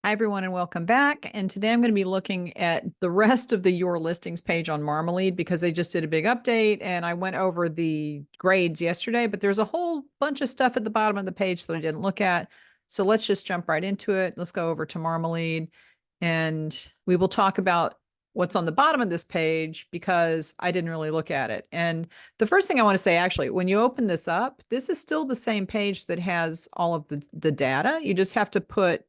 Hi, everyone, and welcome back. And today I'm going to be looking at the rest of the Your Listings page on Marmalead because they just did a big update and I went over the grades yesterday, but there's a whole bunch of stuff at the bottom of the page that I didn't look at. So let's just jump right into it. Let's go over to Marmalead and we will talk about what's on the bottom of this page because I didn't really look at it. And the first thing I want to say, actually, when you open this up, this is still the same page that has all of the data. You just have to put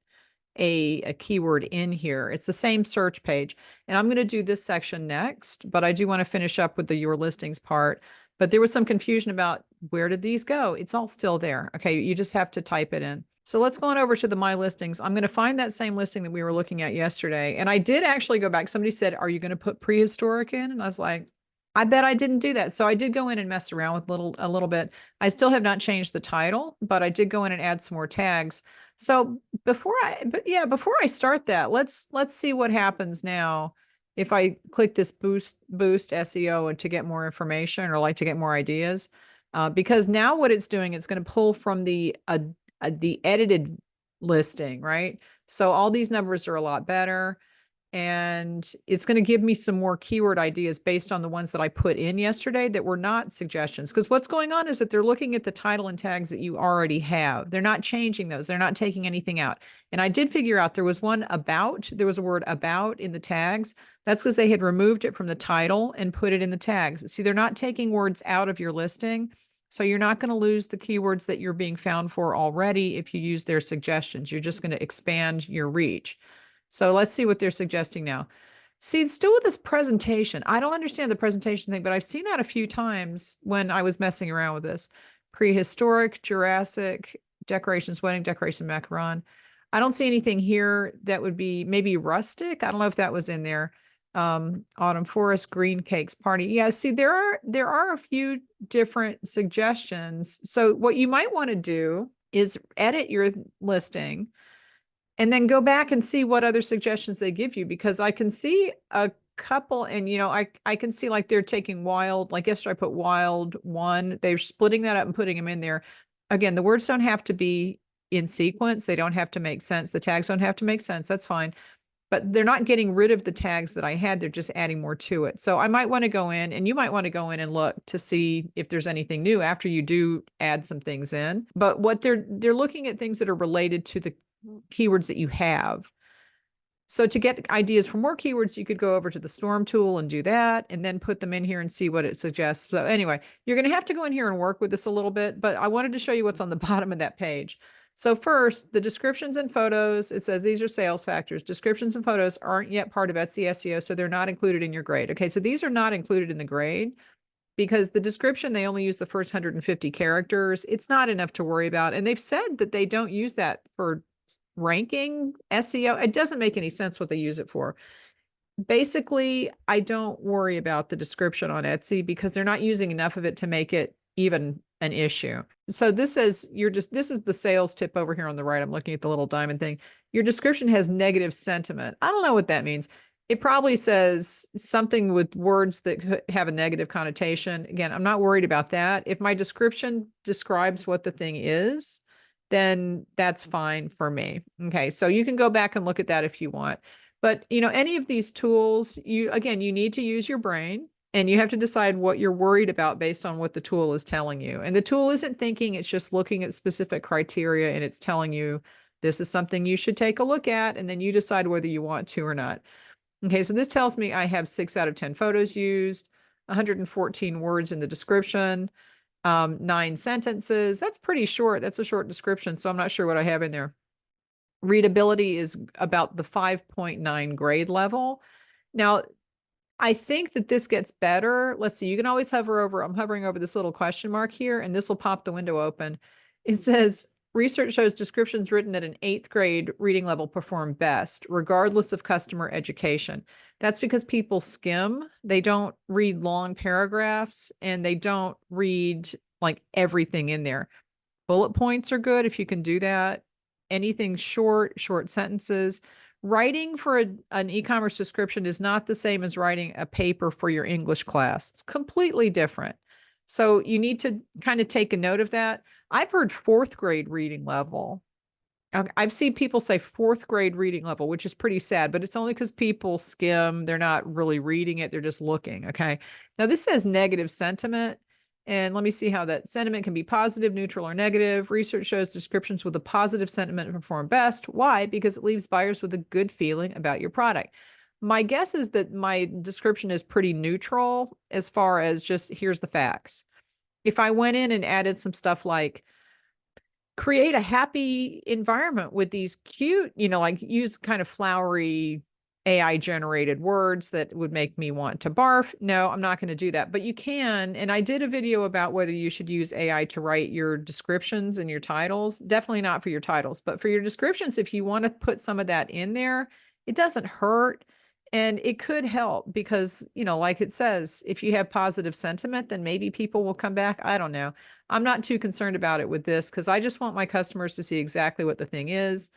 a keyword in here. It's the same search page. And I'm going to do this section next, but I do want to finish up with the Your Listings part. But there was some confusion about where did these go? It's all still there. Okay, you just have to type it in. So let's go on over to the My Listings. I'm going to find that same listing that we were looking at yesterday. And I did actually go back. Somebody said, are you going to put prehistoric in? And I was like, I bet I didn't do that. So I did go in and mess around with a little bit. I still have not changed the title, but I did go in and add some more tags. So before I start that, let's see what happens now if I click this boost SEO and to get more information or like to get more ideas. Because now what it's doing, it's going to pull from the edited listing, right? So all these numbers are a lot better. And it's going to give me some more keyword ideas based on the ones that I put in yesterday that were not suggestions. Because what's going on is that they're looking at the title and tags that you already have. They're not changing those. They're not taking anything out. And I did figure out there was one about, there was a word about in the tags. That's because they had removed it from the title and put it in the tags. See, they're not taking words out of your listing. So you're not going to lose the keywords that you're being found for already if you use their suggestions. You're just going to expand your reach. So let's see what they're suggesting now. See, it's still with this presentation. I don't understand the presentation thing, but I've seen that a few times when I was messing around with this. Prehistoric, Jurassic, decorations, wedding decoration, macaron. I don't see anything here that would be maybe rustic. I don't know if that was in there. Autumn forest, green cakes, party. Yeah, see, there are a few different suggestions. So what you might want to do is edit your listing and then go back and see what other suggestions they give you, because I can see a couple and I can see like they're taking wild, like yesterday I put wild one, they're splitting that up and putting them in there. Again, the words don't have to be in sequence. They don't have to make sense. The tags don't have to make sense. That's fine. But they're not getting rid of the tags that I had. They're just adding more to it. So I might want to go in, and you might want to go in and look to see if there's anything new after you do add some things in. But what they're looking at things that are related to the keywords that you have. So to get ideas for more keywords, you could go over to the Storm tool and do that, and then put them in here and see what it suggests. So anyway, you're going to have to go in here and work with this a little bit, but I wanted to show you what's on the bottom of that page. So first, the descriptions and photos, it says these are sales factors. Descriptions and photos aren't yet part of Etsy SEO, so they're not included in your grade. Okay, so these are not included in the grade because the description, they only use the first 150 characters. It's not enough to worry about. And they've said that they don't use that for ranking SEO. It doesn't make any sense what they use it for. Basically, I don't worry about the description on Etsy because they're not using enough of it to make it even an issue. So this says this is the sales tip over here on the right. I'm looking at the little diamond thing. Your description has negative sentiment. I don't know what that means. It probably says something with words that have a negative connotation. Again, I'm not worried about that. If my description describes what the thing is, then that's fine for me. Okay, so you can go back and look at that if you want. But any of these tools, you need to use your brain and you have to decide what you're worried about based on what the tool is telling you. And the tool isn't thinking, it's just looking at specific criteria and it's telling you this is something you should take a look at, and then you decide whether you want to or not. Okay, so this tells me I have 6 out of 10 photos used, 114 words in the description, 9 sentences. That's pretty short. That's a short description, so I'm not sure what I have in there. Readability is about the 5.9 grade level. Now, I think that this gets better. Let's see, you can always hover over, I'm hovering over this little question mark here, and this will pop the window open. It says, research shows descriptions written at an 8th grade reading level perform best, regardless of customer education. That's because people skim. They don't read long paragraphs, and they don't read like everything in there. Bullet points are good if you can do that. Anything short sentences. Writing for an e-commerce description is not the same as writing a paper for your English class. It's completely different. So you need to kind of take a note of that. I've heard 4th grade reading level. I've seen people say fourth grade reading level, which is pretty sad, but it's only because people skim. They're not really reading it. They're just looking. Okay. Now this says negative sentiment. And let me see how that sentiment can be positive, neutral, or negative. Research shows descriptions with a positive sentiment perform best. Why? Because it leaves buyers with a good feeling about your product. My guess is that my description is pretty neutral as far as just here's the facts. If I went in and added some stuff like, create a happy environment with these cute, like use kind of flowery AI generated words that would make me want to barf. No, I'm not going to do that. But you can. And I did a video about whether you should use AI to write your descriptions and your titles. Definitely not for your titles, but for your descriptions, if you want to put some of that in there, it doesn't hurt. And it could help because, like it says, if you have positive sentiment, then maybe people will come back. I don't know. I'm not too concerned about it with this because I just want my customers to see exactly what the thing is.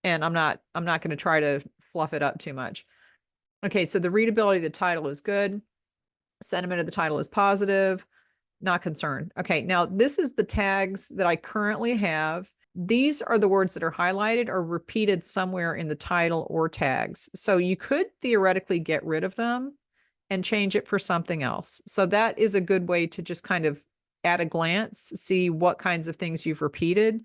And I'm not going to try to fluff it up too much. Okay, so the readability of the title is good. Sentiment of the title is positive. Not concerned. Okay, now this is the tags that I currently have. These are the words that are highlighted or repeated somewhere in the title or tags. So you could theoretically get rid of them and change it for something else. So that is a good way to just kind of at a glance see what kinds of things you've repeated.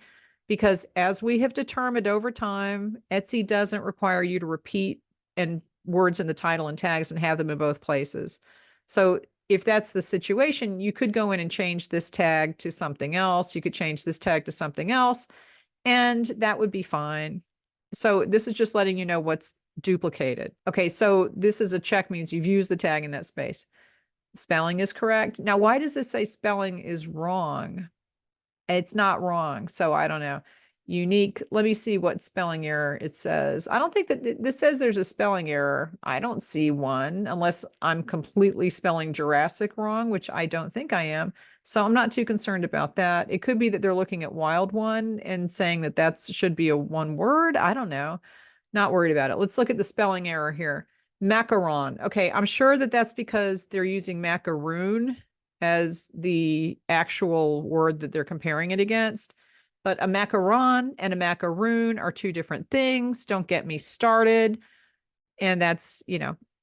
Because as we have determined over time, Etsy doesn't require you to repeat and words in the title and tags and have them in both places. So if that's the situation, you could go in and change this tag to something else. You could change this tag to something else, and that would be fine. So this is just letting you know what's duplicated. Okay, so this is a check, means you've used the tag in that space. Spelling is correct. Now, why does this say spelling is wrong? It's not wrong. So I don't know. Unique. Let me see what spelling error it says. I don't think that this says there's a spelling error. I don't see one unless I'm completely spelling Jurassic wrong, which I don't think I am. So I'm not too concerned about that. It could be that they're looking at Wild One and saying that that should be a one word. I don't know. Not worried about it. Let's look at the spelling error here. Macaron. Okay, I'm sure that that's because they're using macaroon as the actual word that they're comparing it against. But a macaron and a macaroon are two different things. Don't get me started. And that's,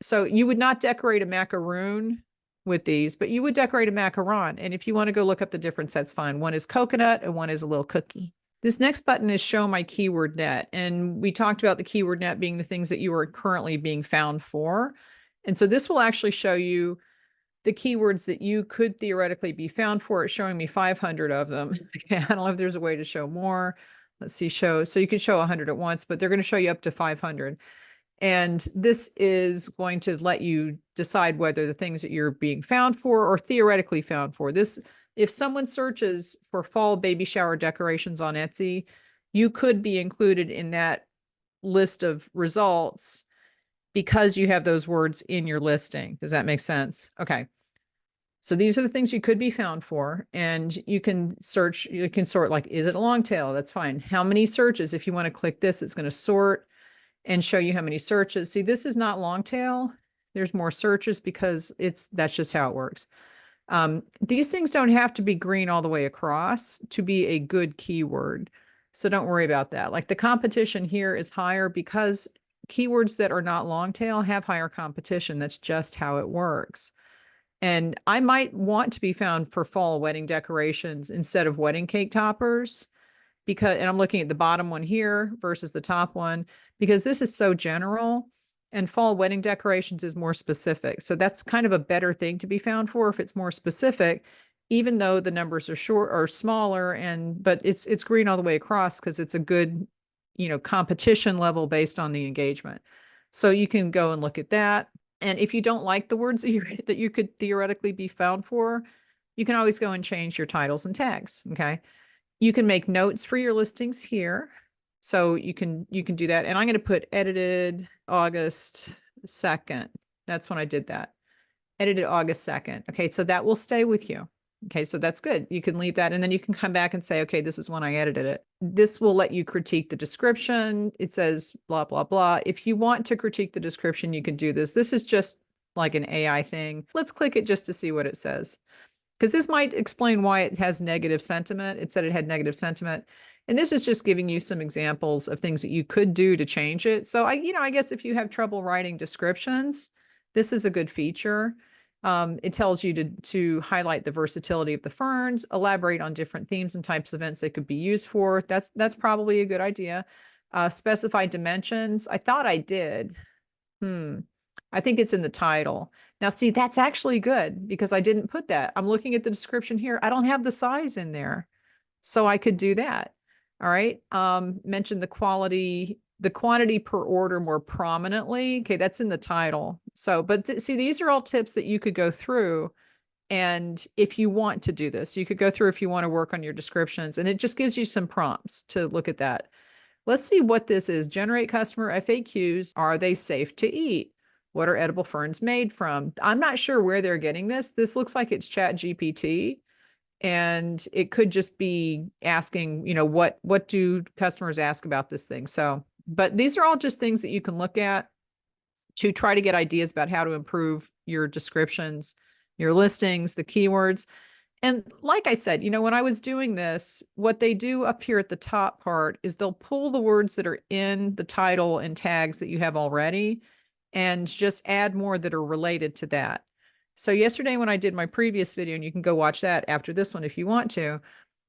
so you would not decorate a macaroon with these, but you would decorate a macaron. And if you want to go look up the difference, that's fine. One is coconut and one is a little cookie. This next button is show my keyword net. And we talked about the keyword net being the things that you are currently being found for. And so this will actually show you the keywords that you could theoretically be found for. It's showing me 500 of them. Okay, I don't know if there's a way to show more. Let's see, show. So you could show 100 at once, but they're going to show you up to 500. And this is going to let you decide whether the things that you're being found for or theoretically found for. This, if someone searches for fall baby shower decorations on Etsy, you could be included in that list of results because you have those words in your listing. Does that make sense? Okay. So these are the things you could be found for, and you can search, you can sort like, is it a long tail? That's fine. How many searches? If you want to click this, it's going to sort and show you how many searches. See, this is not long tail. There's more searches because that's just how it works. These things don't have to be green all the way across to be a good keyword. So don't worry about that. Like the competition here is higher because keywords that are not long tail have higher competition. That's just how it works. And I might want to be found for fall wedding decorations instead of wedding cake toppers because, and I'm looking at the bottom one here versus the top one, because this is so general and fall wedding decorations is more specific. So that's kind of a better thing to be found for if it's more specific, even though the numbers are short or smaller, but it's green all the way across because it's a good, competition level based on the engagement. So you can go and look at that. And if you don't like the words that you could theoretically be found for, you can always go and change your titles and tags. Okay. You can make notes for your listings here. So you can do that. And I'm going to put edited August 2nd. That's when I did that. Edited August 2nd. Okay. So that will stay with you. Okay. So that's good. You can leave that and then you can come back and say, okay, this is when I edited it. This will let you critique the description. It says blah, blah, blah. If you want to critique the description, you can do this. This is just like an AI thing. Let's click it just to see what it says. Because this might explain why it has negative sentiment. It said it had negative sentiment. And this is just giving you some examples of things that you could do to change it. So I guess if you have trouble writing descriptions, this is a good feature. It tells you to highlight the versatility of the ferns, elaborate on different themes and types of events they could be used for. That's probably a good idea. Specify dimensions. I thought I did. I think it's in the title. Now, see, that's actually good because I didn't put that. I'm looking at the description here. I don't have the size in there. So I could do that. All right. Mention the quantity per order more prominently. Okay, that's in the title. So, but see, these are all tips that you could go through. And if you want to do this, you could go through if you want to work on your descriptions, and it just gives you some prompts to look at that. Let's see what this is. Generate customer FAQs. Are they safe to eat? What are edible ferns made from? I'm not sure where they're getting this. This looks like it's Chat GPT, and it could just be asking, what do customers ask about this thing? So, but these are all just things that you can look at to try to get ideas about how to improve your descriptions, your listings, the keywords. And like I said, when I was doing this, what they do up here at the top part is they'll pull the words that are in the title and tags that you have already and just add more that are related to that. So yesterday when I did my previous video, and you can go watch that after this one if you want to,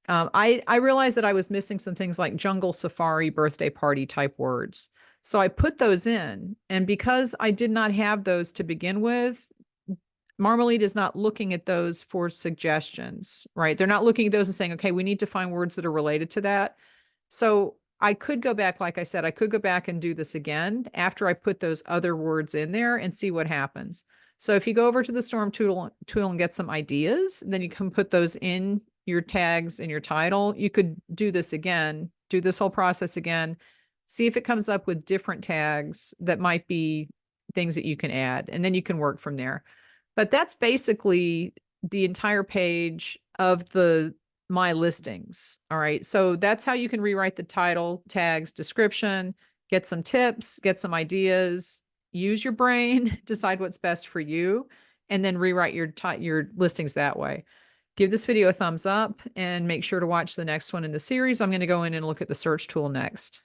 I realized that I was missing some things like jungle safari, birthday party type words. So I put those in. And because I did not have those to begin with, Marmalead is not looking at those for suggestions, right? They're not looking at those and saying, okay, we need to find words that are related to that. So I could go back, like I said, I could go back and do this again after I put those other words in there and see what happens. So if you go over to the Storm tool and get some ideas, then you can put those in your tags in your title. You could do this again, do this whole process again, see if it comes up with different tags that might be things that you can add, and then you can work from there. But that's basically the entire page of the My Listings. All right. So that's how you can rewrite the title, tags, description, get some tips, get some ideas, use your brain, decide what's best for you, and then rewrite your listings that way. Give this video a thumbs up and make sure to watch the next one in the series. I'm going to go in and look at the search tool next.